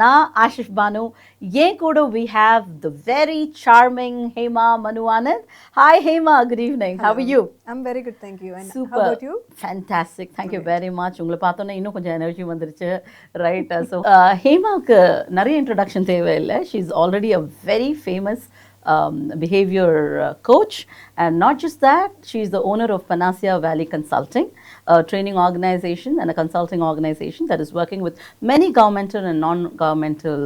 Ashish Banu. Yen Kodo, we have the very charming Hema Manu Anand. Hi Hema, good evening. Hello. How are you? I'm very good, thank you. And Super. how about you? Fantastic. Thank you Brilliant. very much. உங்களை பார்த்தோன்னே இன்னும் கொஞ்சம் energy வந்துருச்சு right so ஹேமாவுக்கு நிறைய introduction தேவையில்லை she is already a very famous behavior coach, and not just that, she is the owner of Panacea Valley Consulting, a training organization and a consulting organization that is working with many governmental and non-governmental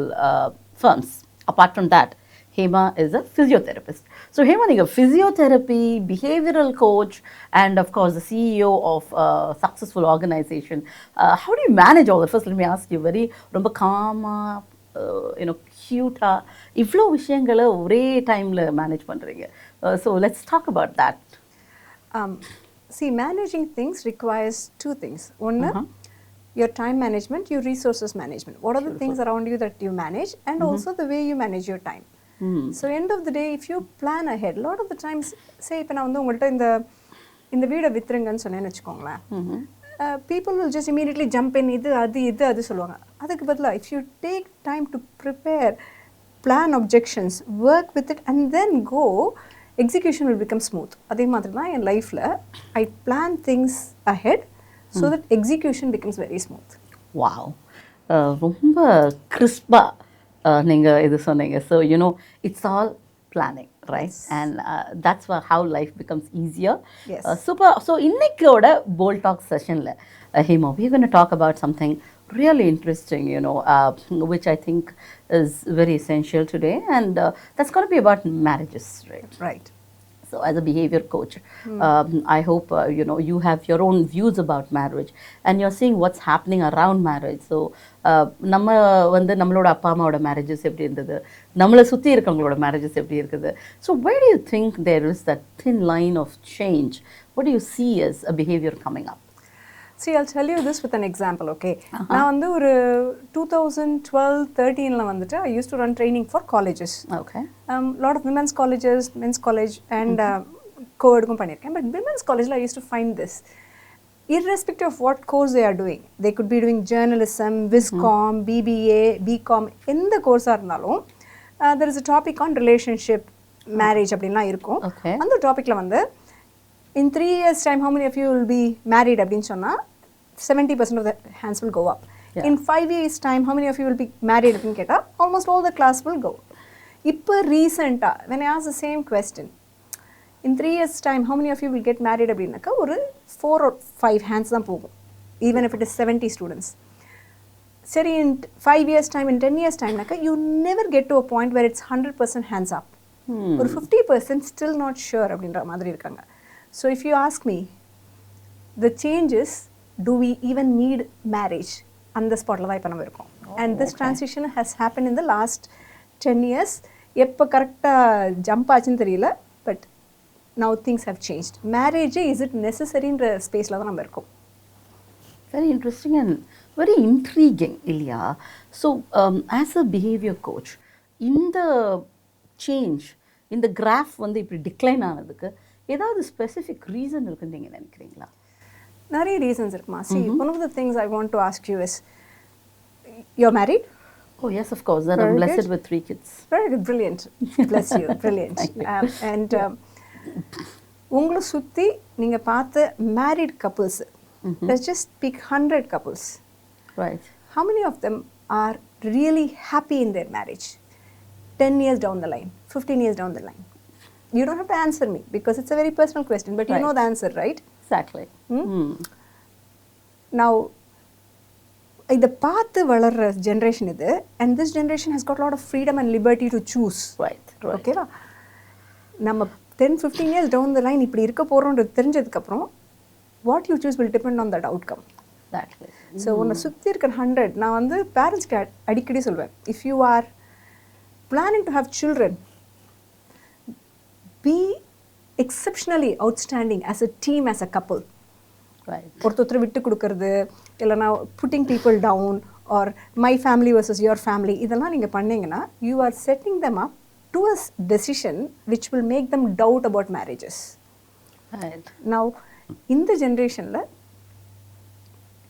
firms. Apart from that, Hema is a physiotherapist. So Hema is a physiotherapy, behavioral coach, and of course the CEO of a successful organization. How do you manage all that? First, let me ask you, very ரொம்ப calm-ஆ க்யூட்டா இவ்வளோ விஷயங்களை ஒரே டைமில் manage பண்ணுறீங்க so let's talk about that See, managing things requires two things. One, your time management, your resources management. What are the things around you that you manage, and also the way you manage your time. So end of the day, if you plan ahead, a lot of the times, say இப்போ நான் வந்து உங்கள்கிட்ட இந்த வீடை வித்துருங்கன்னு சொன்னேன்னு வச்சுக்கோங்களேன், people will just immediately jump in, இது சொல்லுவாங்க. அதுக்கு பதிலாக if you take time to prepare, plan objections, work with it, and then go, execution will become smooth. அதே மாதிரி தான் என் லைஃப்பில் I plan things ahead so that execution becomes very smooth. Wow ரொம்ப கிறிஸ்பாக நீங்கள் இது சொன்னீங்க. So it's all planning, right? Yes. And that's how life becomes easier. Yes. Super. So இன்னைக்கோட Bold Talk sessionல Hema, we're going to talk about something really interesting, which I think is very essential today, and that's going to be about marriages, right? Right. So as a behavior coach, I hope you have your own views about marriage, and you're seeing what's happening around marriage. So நம்ம வந்து நம்மளோட அப்பா அம்மாவோட marriages எப்படி இருந்தது, நம்மளை சுற்றி இருக்கவங்களோட marriages எப்படி இருக்குது. So where do you think there is that thin line of change? What do you see as a behavior coming up? See, I'll tell you this with an example, okay? நான் வந்து ஒரு 2012-13ல வந்துட்டு I used to run training for colleges. Okay. Lot of women's colleges, men's college, and co-edக்கும் பண்ணியிருக்கேன். But women's collegeல I used to find this. Irrespective of what course they are doing, they could be doing journalism, Viscom, BBA, BCom, எந்த கோர்ஸாக இருந்தாலும் there is a topic on relationship, marriage அப்படின்லாம் இருக்கும். அந்த டாப்பிக்கில் வந்து in 3 years time, how many of you will be married அப்படின்னு சொன்னா 70% of the hands will go up. In 5 years time, how many of you will be married அப்படின்னு கேட்டா almost all the class will go. இப்போ ரீசெண்டாக when I ask the same question, in 3 years time, how many of you will get married அப்படின்னாக்கா ஒரு 4 or 5 hands தான் போகும், even if it is 70 students. சரி, in 5 years time, in 10 years time, you never get to a point where it's 100% hands up. ஒரு 50% still not sure அப்படின்ற மாதிரி இருக்காங்க. So if you ask me, the change is, do we even need marriage? And the spotla தான் இப்போ நம்ம இருக்கோம். And this transition has happened in the last 10 years. எப்போ கரெக்டாக ஜம்ப் ஆச்சுன்னு தெரியல, but now things have changed. Marriage, is it necessary in the space la நம்ம இருக்கோம். Very interesting and very intriguing, Ilya. So as a behavior coach, in the change, in the graph வந்து இப்படி decline ஆனதுக்கு ஏதாவது specific reason இருக்குன்னு நீங்கள் நினைக்கிறீங்களா? நிறைய ரீசன்ஸ் இருக்குமா. See, one of the things I want to ask you is, you're married? Oh yes, of course. That I'm blessed with 3 kids. Very good, brilliant. Bless you, brilliant. And உங்களை சுற்றி நீங்கள் பார்த்த married couples, let's just pick 100 couples. Right. How many of them are really happy in their marriage? 10 years down the line, 15 years down the line. You don't have to answer me because it's a very personal question, but you know the answer, right? Exactly. Now, இதை பார்த்து வளர்ற generation இது, and this generation has got a lot of freedom and liberty to choose. Right. ஓகேவா? நம்ம 10-15 years down the line இப்படி இருக்க போகிறோன்றது தெரிஞ்சதுக்கப்புறம் what you choose will depend on that outcome. Exactly. So உன்னை சுற்றி இருக்கிற 100, நான் வந்து பேரண்ட்ஸ்க்கு அடிக்கடி சொல்வேன், if you are planning to have children, be exceptionally outstanding as a team, as a couple. Right. ஒருத்தர் விட்டு கொடுக்கறது, இல்லைனா putting people down, or my family versus your family, இதெல்லாம் நீங்கள் பண்ணீங்கன்னா you are setting them up to a decision which will make them doubt about marriages. Right. Now, இந்த ஜென்ரேஷனில்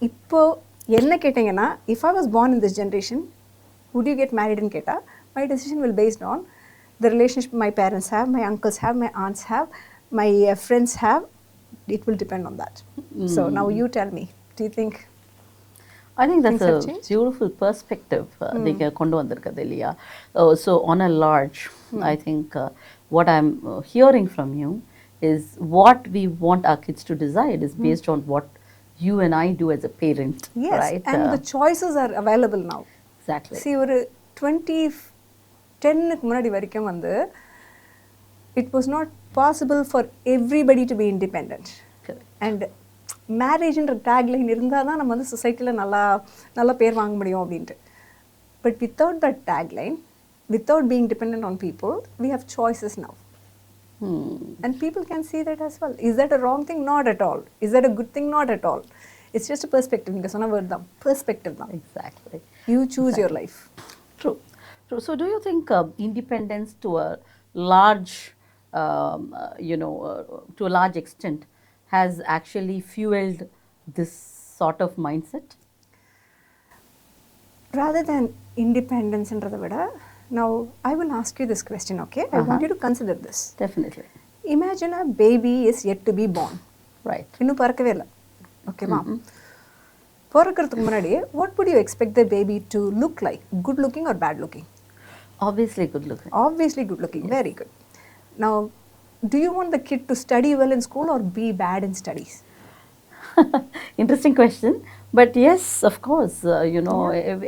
இப்போ என்ன கேட்டிங்கன்னா, if I was born in this generation, would you get married in Keta? My decision will based on the relationship my parents have, my uncles have, my aunts have, my friends have. It will depend on that. So now you tell me, do you think I think that's things have a changed? beautiful perspective நீங்க கொண்டு வந்திருக்கிறது இல்லையா? So on a large, I think what I'm hearing from you is what we want our kids to decide is based on what you and I do as a parent, Yes, right? and the choices are available now. Exactly. See, ஒரு 2010 முன்னாடி வரைக்கும் வந்து it was not possible for everybody to be independent. Correct. And மேரேஜ்ன்ற tagline இருந்தால் தான் நம்ம வந்து சொசைட்டியில் நல்லா பேர் வாங்க முடியும் அப்படின்ட்டு. But without that tagline, without being depend on people, we have choices now. And people can see that as well. Is that a wrong thing? Not at all. Is that a good thing? Not at all. It's just a perspective. நீங்க சொன்ன word தான், perspective தான். Exactly. You choose your life. True. True. So do you think independence to a large, to a large extent has actually fueled this sort of mindset? Rather than independence என்றதை விட, now I will ask you this question, okay? I want you to consider this. Definitely. Imagine a baby is yet to be born. Right. இன்னும் பிறக்கவே இல்லை. ஓகேமா? பிறக்கிறதுக்கு முன்னாடி what would you expect the baby to look like? Good looking or bad looking? Obviously good looking. Obviously good looking. Yes. Very good. Now, do you want the kid to study well in school or be bad in studies? Interesting question. But yes, of course,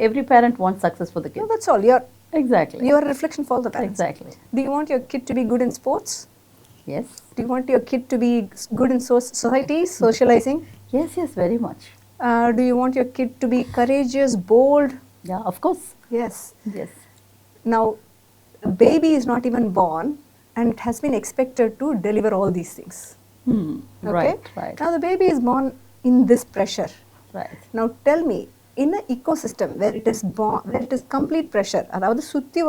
every parent wants success for the kid. No, that's all. Exactly. You're a reflection for all the parents. Exactly. Do you want your kid to be good in sports? Yes. Do you want your kid to be good in society, socializing? Yes, very much. Do you want your kid to be courageous, bold? Yeah, of course. Yes. Yes. Now, a baby is not even born and it has been expected to deliver all these things. Okay? Right. Now, the baby is born in this pressure. Right. Now, tell me, in an ecosystem where it is born, where it is complete pressure, அதாவது சுற்றி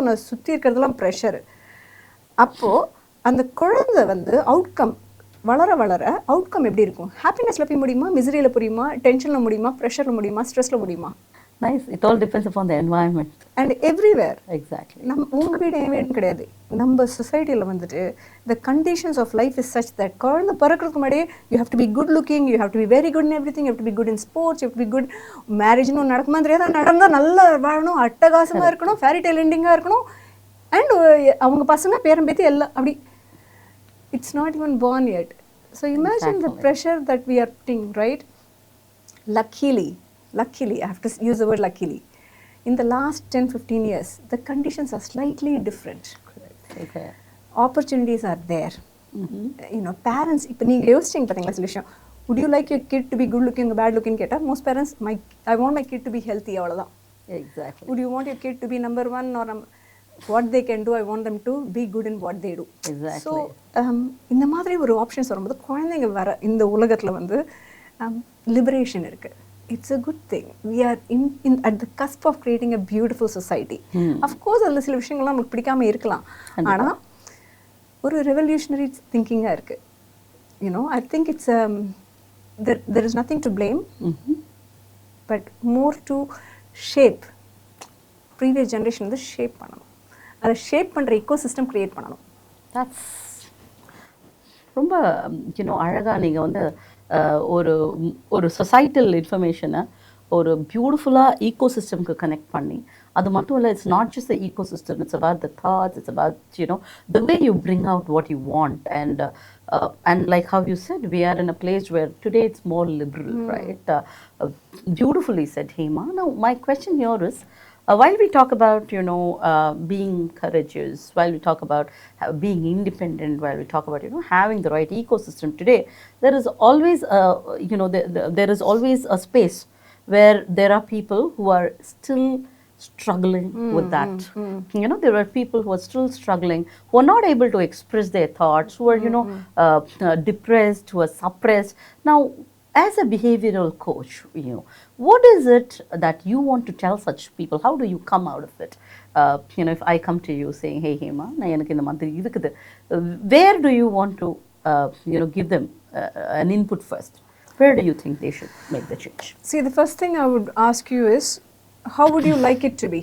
இருக்கிறதுலாம் pressure, அப்போது அந்த குழந்தை வந்து outcome வளர outcome எப்படி இருக்கும்? ஹாப்பினஸில் போய் முடியுமா, மிசரியில் புரியுமா, டென்ஷனில் முடியுமா, ப்ரெஷரில் முடியுமா, ஸ்ட்ரெஸ்ஸில் முடியுமா? Nice. It all depends upon the environment. And everywhere. Exactly. உங்கள் வீடு என் வீடுன்னு கிடையாது. நம்ம சொசைட்டியில் வந்துட்டு the conditions of life is such that குழந்தை பிறக்கிறதுக்கு முன்னாடியே you have to be good looking, you have to be very good in everything, you have to be good in sports, you have to be good. மேரேஜ்னு ஒன்று நடக்குமா தெரியாது, நடந்தால் நல்லா வாழணும், அட்டகாசமாக இருக்கணும், ஃபேரி டெய்ல் எண்டிங்காக இருக்கணும், அண்ட் அவங்க பசங்க பேரம்பேத்தி எல்லாம் அப்படி. It's not even born yet. So imagine the pressure that we are putting, right? Luckily, I have to use the word luckily. In the last 10-15 years, the conditions are slightly different. Okay. Opportunities are there. Parents, இப்போ நீங்கள் யோசிச்சிங்க பார்த்தீங்களா சில விஷயம், would you like your kid to be good looking or bad looking கேட்டால், most parents, I want my kid to be healthy, அவ்வளோதான். Exactly. Would you want your kid to be number one or what they can do? I want them to be good in what they do. Exactly. So, இந்த மாதிரி ஒரு options வரும்போது குழந்தைங்க வர இந்த உலகத்தில் வந்து லிபரேஷன் இருக்குது. It's a good thing. We are in at the cusp of creating a beautiful society. Of course, அதில் சில விஷயங்கள்லாம் நமக்கு பிடிக்காம இருக்கலாம், ஆனால் ஒரு ரெவல்யூஷனரி திங்கிங்காக இருக்குது. I think it's there is nothing to blame, but more to shape. Previous generation வந்து ஷேப் பண்ணணும், அதை ஷேப் பண்ணுற ecosystem create பண்ணணும். That's ரொம்ப அழகாக நீங்கள் வந்து ஒரு சொசைட்டல் இன்ஃபர்மேஷனை ஒரு பியூட்டிஃபுல்லாக ஈகோசிஸ்டம்க்கு கனெக்ட் பண்ணி, அது மட்டும் இல்லை, it's not just the ecosystem, it's about the thoughts, it's about the way you bring out what you want, and like how you said, we are in a place where today it's more liberal, right? Beautifully said, Hema. Now my question here is, while we talk about being courageous, while we talk about being independent, while we talk about having the right ecosystem today, there is always there is always a space where there are people who are still struggling with that. There are people who are still struggling, who are not able to express their thoughts, who are depressed, who are suppressed. Now, as a behavioral coach, what is it that you want to tell such people? How do you come out of it? If I come to you saying, hey Hema, na enakku indha madri irukudhu, where do you want to give them an input first? Where do you think they should make the change? See, the first thing I would ask you is, how would you like it to be?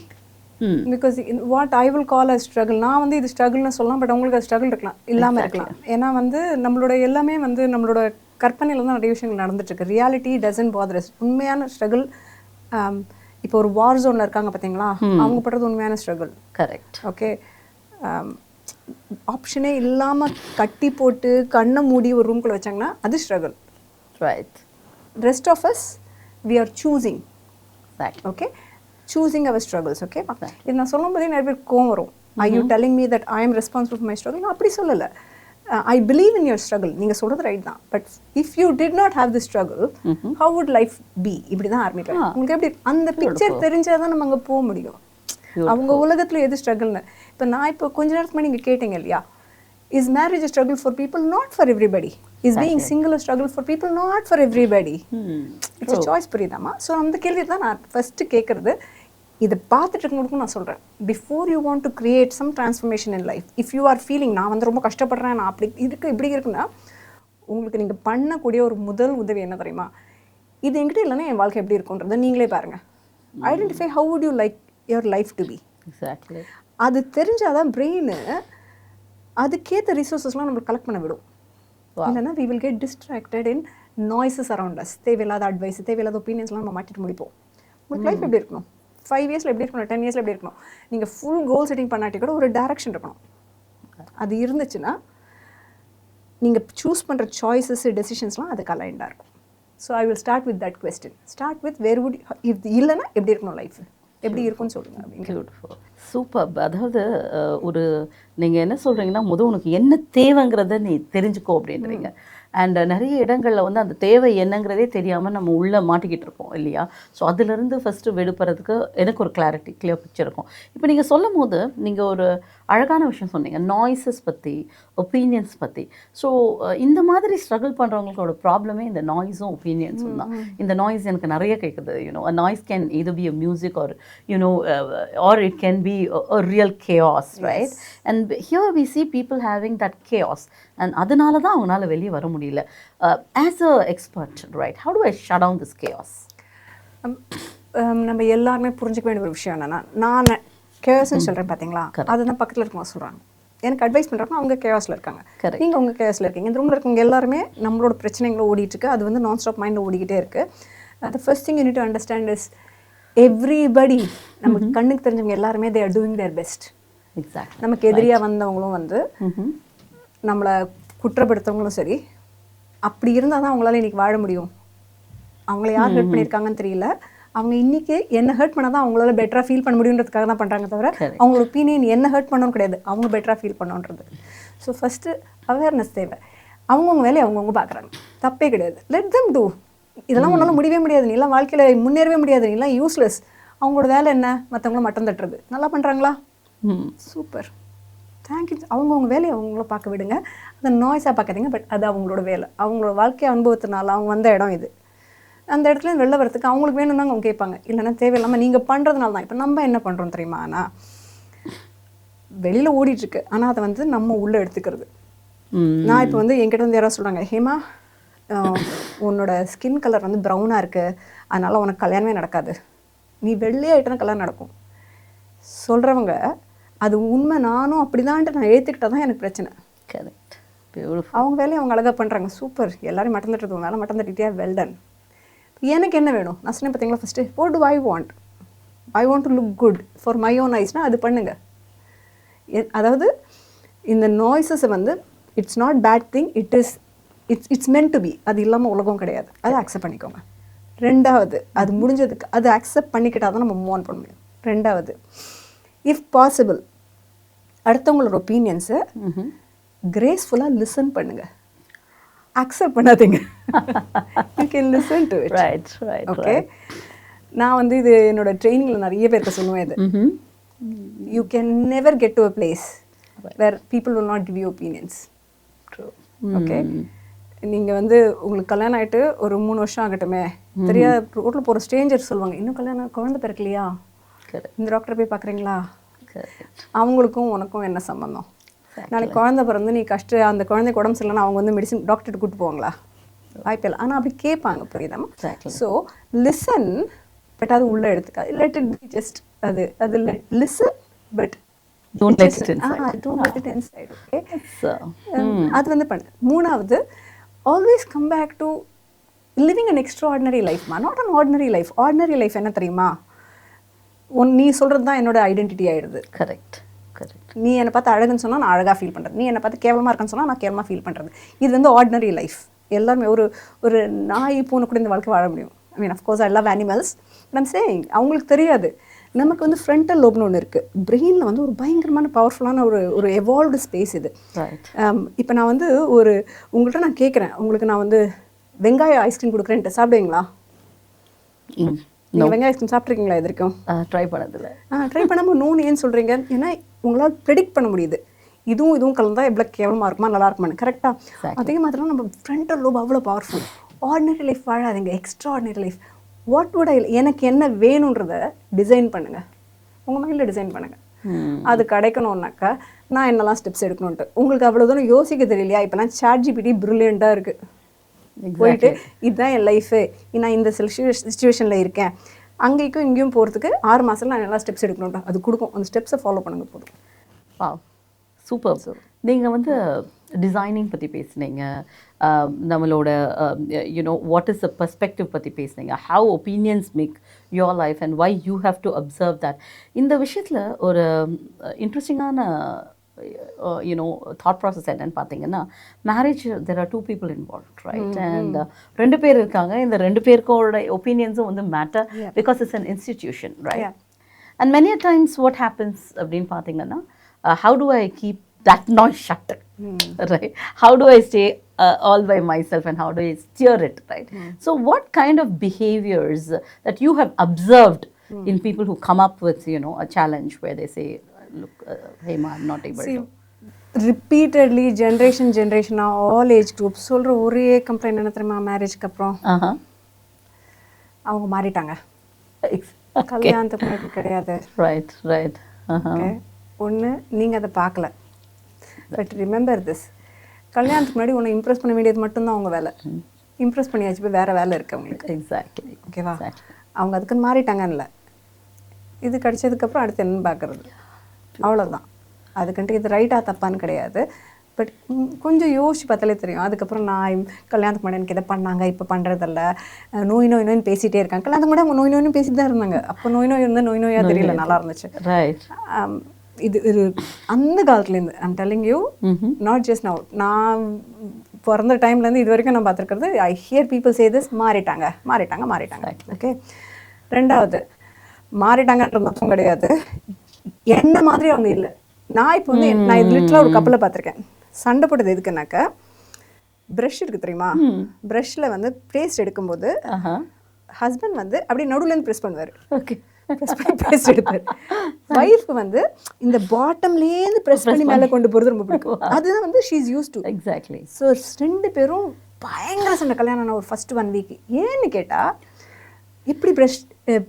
Because what I will call a struggle, நான் வந்து இது ஸ்ட்ரகிள்னு சொல்லலாம், but உங்களுக்கு அது struggle இருக்கலாம், இல்லாமல் இருக்கலாம். ஏன்னா வந்து நம்மளோட எல்லாமே வந்து நம்மளோட கற்பனையில் தான் நிறைய விஷயங்கள் நடந்துட்டுருக்கு. Reality doesn't bother us. உண்மையான ஸ்ட்ரகிள், இப்போ ஒரு வார் ஜோனில் இருக்காங்க பார்த்தீங்களா, அவங்க படுறது உண்மையான ஸ்ட்ரகிள். கரெக்ட். ஓகே, ஆப்ஷனே இல்லாமல் கட்டி போட்டு கண்ணை மூடி ஒரு ரூம்குள்ளே வச்சாங்கன்னா அது struggle. Right. Rest of us we are choosing. Okay, choosing our struggles. Okay, இது நான் சொல்லும் போதே நிறைய பேர் கோவம் வரும். I you telling me that I am responsible for my struggle? நான் அப்படி சொல்லலை. I believe in your struggle. நீங்கள் சொல்கிறது ரைட் தான். But if you did not have the struggle, how would life be? இப்படி தான் ஆரம்பிப்பேன். உங்களுக்கு எப்படி அந்த பிக்சர் தெரிஞ்சால் தான் நம்ம அங்கே போக முடியும். அவங்க உலகத்தில் எது ஸ்ட்ரகிள்னு. இப்போ நான் இப்போ கொஞ்ச நேரத்துக்கு முன்னாடி நீங்கள் கேட்டீங்க இல்லையா, is marriage a struggle for people? Not for everybody. Is being single a struggle for people? Not for everybody. It's a choice. புரியுதாமா? ஸோ அந்த கேள்வி தான் நான் ஃபஸ்ட்டு கேட்குறது. இதை பார்த்துட்டு இருக்கவங்களுக்கும் நான் சொல்கிறேன், before you want to create some transformation in life, if you are feeling நான் வந்து ரொம்ப கஷ்டப்படுறேன், நான் அப்படி இருக்கு இப்படி இருக்குன்னா, உங்களுக்கு நீங்கள் பண்ணக்கூடிய ஒரு முதல் உதவி என்ன தெரியுமா? இது என்கிட்ட இல்லைன்னா என் வாழ்க்கை எப்படி இருக்குன்றதை நீங்களே பாருங்கள். Identify how would you like your life to be. Exactly. அது தெரிஞ்சாதான் பிரெயின் அதுக்கேற்ற ரிசோர்ஸஸ்லாம் நம்மளுக்கு கலெக்ட் பண்ண விடும். இல்லைன்னா we will get distracted in noises around us. தேவையில்லாத அட்வைஸ், தேவையில்லாத ஒப்பீனியன்ஸ்லாம் நம்ம மாட்டிட்டு முடிப்போம். உங்களுக்கு லைஃப் எப்படி இருக்கணும்? 5 இயர்ஸில் எப்படி இருக்கணும்? 10 இயர்ஸில் எப்படி இருக்கணும்? நீங்கள் ஃபுல் கோல் செட்டிங் பண்ணாட்டி கூட ஒரு டைரக்ஷன் இருக்கணும். அது இருந்துச்சுன்னா நீங்கள் சூஸ் பண்ணுற சாய்ஸஸ், டெசிஷன்ஸ்லாம் அதுக்கு அலைண்டாக இருக்கும். So I will start with that question. Start with where would, இது இல்லைன்னா எப்படி இருக்கணும் லைஃப், எப்படி இருக்குன்னு சொல்லுங்க. Beautiful, super. அதாவது ஒரு நீங்கள் என்ன சொல்கிறீங்கன்னா, உனக்கு என்ன தேவைங்கிறத நீ தெரிஞ்சுக்கோ அப்படின்றீங்க. அண்ட் நிறைய இடங்களில் வந்து அந்த தேவை என்னங்கிறதே தெரியாமல் நம்ம உள்ளே மாட்டிக்கிட்டு இருக்கோம் இல்லையா? ஸோ அதிலிருந்து ஃபஸ்ட்டு வெடுப்புறதுக்கு எனக்கு ஒரு கிளியர் பிக்சர் இருக்கும். இப்போ நீங்கள் சொல்லும் போது நீங்கள் ஒரு அழகான விஷயம் சொன்னீங்க, நாய்ஸஸ் பற்றி, ஒப்பீனியன்ஸ் பற்றி. ஸோ இந்த மாதிரி ஸ்ட்ரகிள் பண்ணுறவங்களோட ப்ராப்ளமே இந்த நாய்ஸும் ஒப்பீனியன்ஸும் தான். இந்த நாய்ஸ் எனக்கு நிறைய கேட்குது. a noise can either be a music or or it can be a real chaos, right? Yes. And here we see people having that chaos, and அதனால தான் அவங்களால வெளியே வர முடியல. As a expert, right, how do I shut down this chaos? நம்ம எல்லாருமே புரிஞ்சுக்க வேண்டிய ஒரு விஷயம் என்னன்னா, நான் கேஸ்ன்னு சொல்கிறேன் பார்த்தீங்களா, அதுதான் பக்கத்தில் இருக்கவங்க சொல்கிறாங்க, எனக்கு அட்வைஸ் பண்ணுறாங்க, அவங்க கேஸில் இருக்காங்க, நீங்கள் உங்கள் கேஸில் இருக்கீங்க. இந்த ரூமில் இருக்கவங்க எல்லாருமே நம்மளோட பிரச்சனைகளும் ஓடிட்டுருக்கு. அது வந்து நான் ஸ்டாப் மைண்டில் ஓடிக்கிட்டே இருக்குது. The first thing you need to understand is everybody, நமக்கு கண்ணுக்கு தெரிஞ்சவங்க எல்லாருமே they are doing their best. Exactly. நமக்கு எதிரியாக வந்தவங்களும் வந்து நம்மளை குற்றப்படுத்தவங்களும் சரி, அப்படி இருந்தால் தான் அவங்களால இன்றைக்கி வாழ முடியும். அவங்கள யார் ஹர்ட் பண்ணியிருக்காங்கன்னு தெரியல, அவங்க இன்றைக்கி என்ன ஹர்ட் பண்ணால் தான் அவங்களால பெட்டராக ஃபீல் பண்ண முடியுன்றதுக்காக தான் பண்ணுறாங்க தவிர அவங்களோட ஒப்பீனியன் என்ன ஹர்ட் பண்ணணும் கிடையாது, அவங்க பெட்டராக ஃபீல் பண்ணணுன்றது. ஸோ ஃபஸ்ட்டு அவேர்னஸ் தேவை. அவங்கவுங்க வேலையை அவங்கவுங்க பார்க்குறாங்க, தப்பே கிடையாது. Let them do. இதெல்லாம் உன்னால் முடியவே முடியாது, நீலாம் வாழ்க்கையில் முன்னேறவே முடியாது, நீலாம் யூஸ்லெஸ். அவங்களோட வேலை என்ன? மற்றவங்கள மட்டம் தட்டுறது. நல்லா பண்ணுறாங்களா? Super, thank you. அவங்கவுங்க வேலையை அவங்கள பார்க்க விடுங்க, அதை நாய்ஸாக பார்க்காதீங்க. பட் அது அவங்களோட வேலை, அவங்களோட வாழ்க்கை அனுபவத்தினால அவங்க வந்த இடம் இது. அந்த இடத்துல வெளில வரத்துக்கு அவங்களுக்கு வேணும்னா அவங்க கேட்பாங்க, இல்லைன்னா தேவையில்லாமல் நீங்கள் பண்ணுறதுனால தான். இப்போ நம்ம என்ன பண்ணுறோம் தெரியுமா? ஆனால் வெளியில் ஓடிட்டுருக்கு, ஆனால் அதை வந்து நம்ம உள்ளே எடுத்துக்கிறது. நான் இப்போ வந்து என்கிட்ட வந்து யாராவது சொல்கிறாங்க, ஹேமா உன்னோட ஸ்கின் கலர் வந்து ப்ரௌனாக இருக்குது, அதனால் உனக்கு கல்யாணமே நடக்காது, நீ வெள்ளையாயிட்டனா கல்யாணம் நடக்கும் சொல்கிறவங்க, அது உண்மை, நானும் அப்படிதான்ட்டு நான் எழுத்துக்கிட்டால் தான் எனக்கு பிரச்சனை. Correct, beautiful. அவங்க வேலையை அவங்க அழகாக பண்ணுறாங்க, சூப்பர். எல்லாரும் மட்டம் தட்டுறது மேலே மட்டம் தட்டிட்டியா, வெல் டன். எனக்கு என்ன வேணும்? நான் சொன்னேன் பார்த்தீங்களா first, what do I want? I want to look good for my own ஐஸ்னால் அது பண்ணுங்க. அதாவது இந்த நாய்ஸஸை வந்து it's not bad thing, it's meant to be. அது இல்லாமல் உலகம் கிடையாது, அதை அக்செப்ட் பண்ணிக்கோங்க. ரெண்டாவது, அது முடிஞ்சதுக்கு அது அக்செப்ட் பண்ணிக்கிட்டால் தான் நம்ம மூவ் ஆன் பண்ண முடியும். ரெண்டாவது, இஃப் பாசிபிள் அடுத்தவங்களோட ஒப்பீனியன்ஸை கிரேஸ்ஃபுல்லாக லிசன் பண்ணுங்கள், அக்செப்ட் பண்ணாதீங்க. You can listen to it. Right, right. Okay, நான் வந்து இது என்னோட ட்ரைனிங்கில் நிறைய பேருக்கு சொல்லுவேன், இது you can never get to a place where people will not give you opinions. Okay, நீங்கள் வந்து உங்களுக்கு கல்யாணம் ஆகிட்டு ஒரு 3 வருஷம் ஆகட்டுமே, தெரியாத ரோட்டில் போகிற ஸ்ட்ரேஞ்சர் சொல்லுவாங்க, இன்னும் கல்யாணம் குழந்தை பிறக்கலையா, இந்த டாக்டரை போய் பார்க்குறீங்களா? அவங்களுக்கும் உனக்கும் என்ன சம்பந்தம்? நாளைக்கு குழந்தை பிறந்து நீ அந்த குழந்தைக்கு உடம்பு சரியில்லைன்னா அவங்க வந்து மெடிசன் டாக்டர்கிட்ட கூப்பிட்டு போவாங்களா? வாய்ப்பில்லை. ஆனால் அப்படி கேட்பாங்க, புரியுதாமா? ஸோ லிசன் பட் அது உள்ளே எடுத்துக்காது. லெட் இட் பி ஜஸ்ட் அது listen but don't let it inside. don't let it inside. Okay, So, அது வந்து பண்ணு. மூணாவது, always come back to living an extraordinary life ma, not an ordinary life. Ordinary life என்ன தெரியுமா, நீ சொல்கிறது தான் என்னோட ஐடென்டிட்டி ஆயிடுது. correct. நீ என்னை பார்த்து அழகுன்னு சொன்னால் நான் அழகாக ஃபீல் பண்ணுறது, நீ என்னை பார்த்து கேவலமாக இருக்குன்னு சொன்னால் நான் கேவலமாக ஃபீல் பண்ணுறது. இது வந்து ஆர்டினரி லைஃப். எல்லாருமே ஒரு நாய் பூனை கூட இந்த வாழ்க்கை வாழ முடியும். I mean of course I love animals. நான் சேயிங் அவங்களுக்கு தெரியாது. நமக்கு வந்து ஃப்ரண்டல் லோப்னு ஒன்று இருக்குது. பிரெயினில் வந்து ஒரு பயங்கரமான பவர்ஃபுல்லான ஒரு எவால்வ்டு ஸ்பேஸ் இது. இப்போ நான் வந்து உங்கள்கிட்ட நான் கேட்குறேன், உங்களுக்கு நான் வந்து வெங்காய ஐஸ்கிரீம் கொடுக்குறேன்ட்டு சாப்பிடுவீங்களா? நீங்கள் வெங்காய ஐஸ்கிரீம் சாப்பிட்ருக்கீங்களா? இது வரைக்கும் ட்ரை பண்ணதில்லை. ட்ரை பண்ணாமல் நோன்னு ஏன் சொல்கிறீங்க? ஏன்னா உங்களால் ப்ரெடிக்ட் பண்ண முடியுது இதுவும் கலந்தால் எவ்வளோ கேவலமாக இருக்குமா நல்லா இருக்குமான்னு. கரெக்டாக அதே மாதிரி நம்ம ஃப்ரண்டல் லோப் அவ்வளோ பவர்ஃபுல். ஆர்டினரி லைஃப் வாழாதீங்க, extra ordinary life. What would I, எனக்கு என்ன வேணுன்றத டிசைன் பண்ணுங்கள், உங்கள் மைண்டில் டிசைன் பண்ணுங்கள். அது கிடைக்கணுன்னாக்கா நான் என்னெல்லாம் ஸ்டெப்ஸ் எடுக்கணுன்ட்டு உங்களுக்கு அவ்வளோ தூரம் யோசிக்க தெரியலையா? இப்போலாம் ChatGPT ப்ரில்லியண்ட்டாக இருக்குது. போயிட்டு இதுதான் என் லைஃபு, நான் இந்த சிச்சுவேஷனில் இருக்கேன், அங்கேயும் இங்கேயும் போகிறதுக்கு 6 மாதத்தில் நான் நல்லா ஸ்டெப்ஸ் எடுக்கணுன்ட்டு அது கொடுக்கும். அந்த ஸ்டெப்ஸை ஃபாலோ பண்ணுங்க போதும். சூப்பர். நீங்கள் வந்து டிசைனிங் பற்றி பேசுனீங்க, நம்மளோட you know what is the perspective பற்றி பேசுனீங்க, how opinions make your life and why you have to observe that. இந்த விஷயத்தில் ஒரு இன்ட்ரெஸ்டிங்கான யூனோ தாட் ப்ராசஸ் என்னன்னு பார்த்தீங்கன்னா, marriage there are 2 people involved, right? And 2 பேர் இருக்காங்க. இந்த 2 பேருக்கோட ஒப்பீனியன்ஸும் வந்து matter because it's an institution, right? And many times what happens அப்படின்னு பார்த்தீங்கன்னா, how do I keep that noise shut, right? How do I stay all by myself and how do I steer it, right? So what kind of behaviors that you have observed in people who come up with, you know, a challenge where they say, look, HEMA, I'm not able to. Repeatedly, generation all age groups சொல்ற ஒரே complaint என்ன தெரியுமா? மேரேஜ்க்கு அப்புறம் அவங்க மாறிட்டாங்க, கல்யாணத்துக்கு கிடையாது. ரைட். ஒன்று நீங்கள் அதை பார்க்கல. பட் ரிமெம்பர் திஸ், கல்யாணத்துக்கு முன்னாடி உன்னை இம்ப்ரெஸ் பண்ண வேண்டியது மட்டும்தான் அவங்க வேலை. இம்ப்ரெஸ் பண்ணியாச்சு, போய் வேறு வேலை இருக்குது அவங்களுக்கு. எக்ஸாக்ட்லி. ஓகேவா? அவங்க அதுக்குன்னு மாறிட்டாங்கன்னு இல்லை, இது கிடைச்சதுக்கப்புறம் அடுத்து என்னன்னு பார்க்குறது, அவ்வளோதான். அதுக்குன்ட்டு இது ரைட்டாக தப்பான்னு கிடையாது. பட் கொஞ்சம் யோசிச்சு பார்த்தாலே தெரியும். அதுக்கப்புறம் நான் கல்யாணத்துக்கு முன்னாடி எனக்கு இதை பண்ணாங்க, இப்போ பண்ணுறதில்ல, நோயின்னு பேசிகிட்டே இருக்காங்க. கல்யாணத்துக்கு முன்னாடி அவங்க நோயின்னு பேசிட்டு தான் இருந்தாங்க. அப்போ நோய் இருந்தால் நோயாக தெரியல, நல்லா இருந்துச்சு. ரைட். இது அந்த காலத்துலேருந்து I'm telling you, not just now, நான் பிறந்த டைம்லேருந்து இது வரைக்கும் நான் பார்த்துருக்கிறது, ஐ ஹியர் பீப்புள் சே திஸ், மாறிட்டாங்க. ஓகே. ரெண்டாவது, மாறிட்டாங்கன்ற மட்டும் கிடையாது, என்ன மாதிரி அவங்க இல்லை. நான் இப்போ வந்து நான் இது லிட்டராக ஒரு கப்பலை பார்த்துருக்கேன். சண்டை போட்டது எதுக்குன்னாக்கா, ப்ரஷ் இருக்குது தெரியுமா? ப்ரஷ்ஷில் வந்து பேஸ்ட் எடுக்கும்போது ஹஸ்பண்ட் வந்து அப்படியே நடுவுலேருந்து ப்ரெஸ் பண்ணுவார். ஓகே, பேஸ்ட் எடுப்பார். ஒய்ஃப்க்கு வந்து இந்த பாட்டம்லேருந்து ப்ரெஸ் பண்ணி மேலே கொண்டு போகிறது ரொம்ப பிடிக்கும். அதுதான் வந்து she is use to. Exactly. So 2 பேரும் பயங்கர சண்டை கல்யாணம் ஆன ஒரு ஃபர்ஸ்ட் 1 வீக். ஏன்னு கேட்டால், எப்படி ப்ரஷ்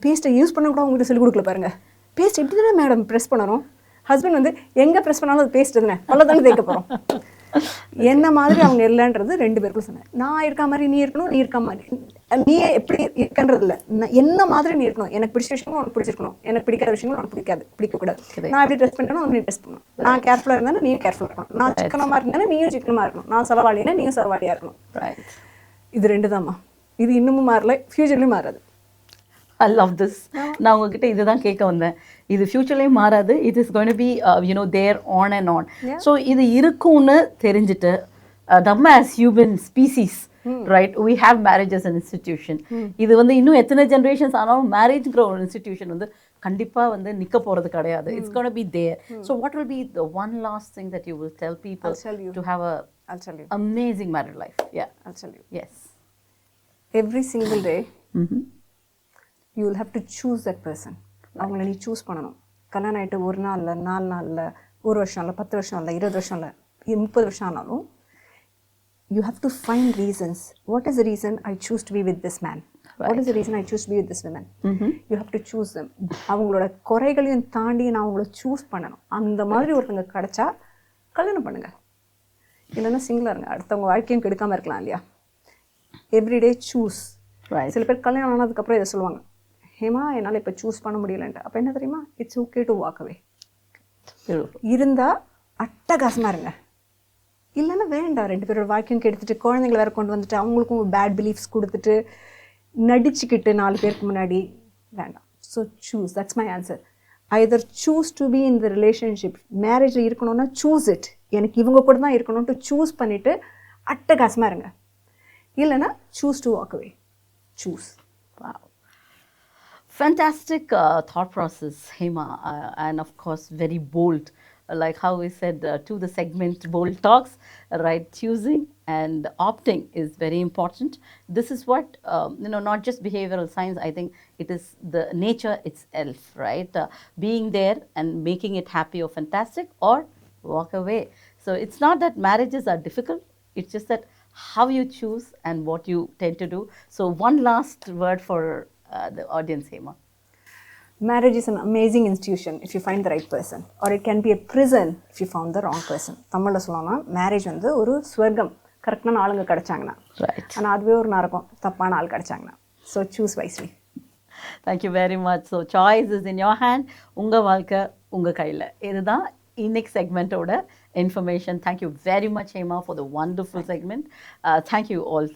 பேஸ்ட்டை யூஸ் பண்ண கூட அவங்ககிட்ட சொல்லிக் கொடுக்கல பாருங்கள். பேஸ்ட் எப்படி தானே மேடம் ப்ரெஸ் பண்ணணும்? ஹஸ்பண்ட் வந்து எங்கே ப்ரெஸ் பண்ணாலும் அது பேஸ்ட் தானே, பல்லதானே தேய்க்க போகிறோம். என்ன மாதிரி அவங்க இல்லைன்றது 2 பேருக்கும் சொன்னேன். நான் இருக்க மாதிரி நீ இருக்கணும், நீ இருக்க மாதிரி நீ எப்படி இருக்கன்றது இல்லை, என்ன மாதிரி நீ இருக்கணும். எனக்கு பிடிச்ச விஷயங்களும் உனக்கு பிடிச்சிருக்கணும், எனக்கு பிடிக்காத விஷயங்களும் உனக்கு பிடிக்கக்கூடாது. நான் எப்படி ட்ரெஸ் பண்ணணும் நீ ட்ரெஸ் பண்ணணும், நான் கேர்ஃபுல்லாக இருந்தேன்னா நீயும் கேர்ஃபுல்லாக இருக்கணும், நான் சிக்கனமாக இருந்தேன்னா நீயும் சிக்கனமாக இருக்கணும், நான் செலவாளினா நீயும் செலவாளியாக இருக்கணும். இது 2 தான்மா. இது இன்னமும் மாறல, ஃபியூச்சர்லேயும் மாறாது. I love this. நான் உங்ககிட்ட இதுதான் கேட்க வந்தேன். இது ஃபியூச்சர்லேயும் மாறாது. It is going to be you know there on and on. So இது இருக்கும்னு தெரிஞ்சுட்டு நம்ம as human species, right, we have marriage as an institution. இது வந்து இன்னும் எத்தனை ஜென்ரேஷன்ஸ் ஆனாலும் மேரேஜ்ங்கிற ஒரு இன்ஸ்டிடியூஷன் வந்து கண்டிப்பாக வந்து நிற்க போகிறது கிடையாது. It's going to be there. So what will be the one last thing that you will tell people to have a amazing married life? Yeah, I'll tell you. Yes. Every single day you will have to choose that person. அவங்கள நீ choose பண்ணணும். கல்யாணம் ஆகிட்டு 1 நாளில் 4 நாளில் 1 வருஷம் இல்லை 10 வருஷம் இல்லை 20 வருஷம் இல்லை 30 வருஷம் ஆனாலும் you have to find reasons. What is the reason I choose to be with this man? What is the reason I choose to be with this woman? You have to choose them. அவங்களோட குறைகளையும் தாண்டி நான் அவங்கள choose பண்ணணும். அந்த மாதிரி ஒருத்தங்க கிடைச்சா கல்யாணம் பண்ணுங்க, இல்லைன்னா சிங்கிளாக இருங்க. அடுத்தவங்க வாழ்க்கையும் கெடுக்காமல் இருக்கலாம் இல்லையா? Everyday choose. சில பேர் கல்யாணம் ஆனதுக்கப்புறம் இதை சொல்லுவாங்க, ஹேமா என்னால் இப்போ சூஸ் பண்ண முடியலன்ட்டு. அப்போ என்ன தெரியுமா, it's okay to walk away. Beautiful. இருந்தால் அட்டகாசமாக இருங்க, இல்லைன்னா வேண்டாம். 2 பேரோட வாழ்க்கையும் கெடுத்துட்டு குழந்தைங்களை வேறு கொண்டு வந்துட்டு அவங்களுக்கும் பேட் பிலீஃப்ஸ் கொடுத்துட்டு நடிச்சுக்கிட்டு 4 பேருக்கு முன்னாடி வேண்டாம். So choose, that's my answer. Either choose to be in the relationship, மேரேஜில் இருக்கணும்னா சூஸ் இட், எனக்கு இவங்க கூட தான் இருக்கணும்ட்டு சூஸ் பண்ணிவிட்டு அட்டகாசமாக இருங்க. இல்லைன்னா choose to walk away. Choose. Wow. Fantastic thought process, Hema, and of course very bold, like how we said to the segment bold talks, right? Choosing and opting is very important. This is what not just behavioral science. I think it is the nature itself, right? Being there and making it happy or fantastic, or walk away. So it's not that marriages are difficult. It's just that how you choose and what you tend to do. So one last word for the audience, Hema. Marriage is an amazing institution if you find the right person, or it can be a prison if you found the wrong person. தமிழில் சொல்லணும்னா marriage வந்து ஒரு ஸ்வர்க்கம், கரெக்டான ஆளுங்க கிடைச்சாங்கன்னா. Right. ஆனால் அதுவே ஒரு நரகம் தப்பான ஆள் கிடைச்சாங்கன்னா. So choose wisely. Thank you very much. So choice is in your hand. உங்கள் வாழ்க்கை உங்கள் கையில். இதுதான் இன்னைக்கு செக்மெண்ட்டோட information. Thank you very much, Hema, for the wonderful segment. Thank you all.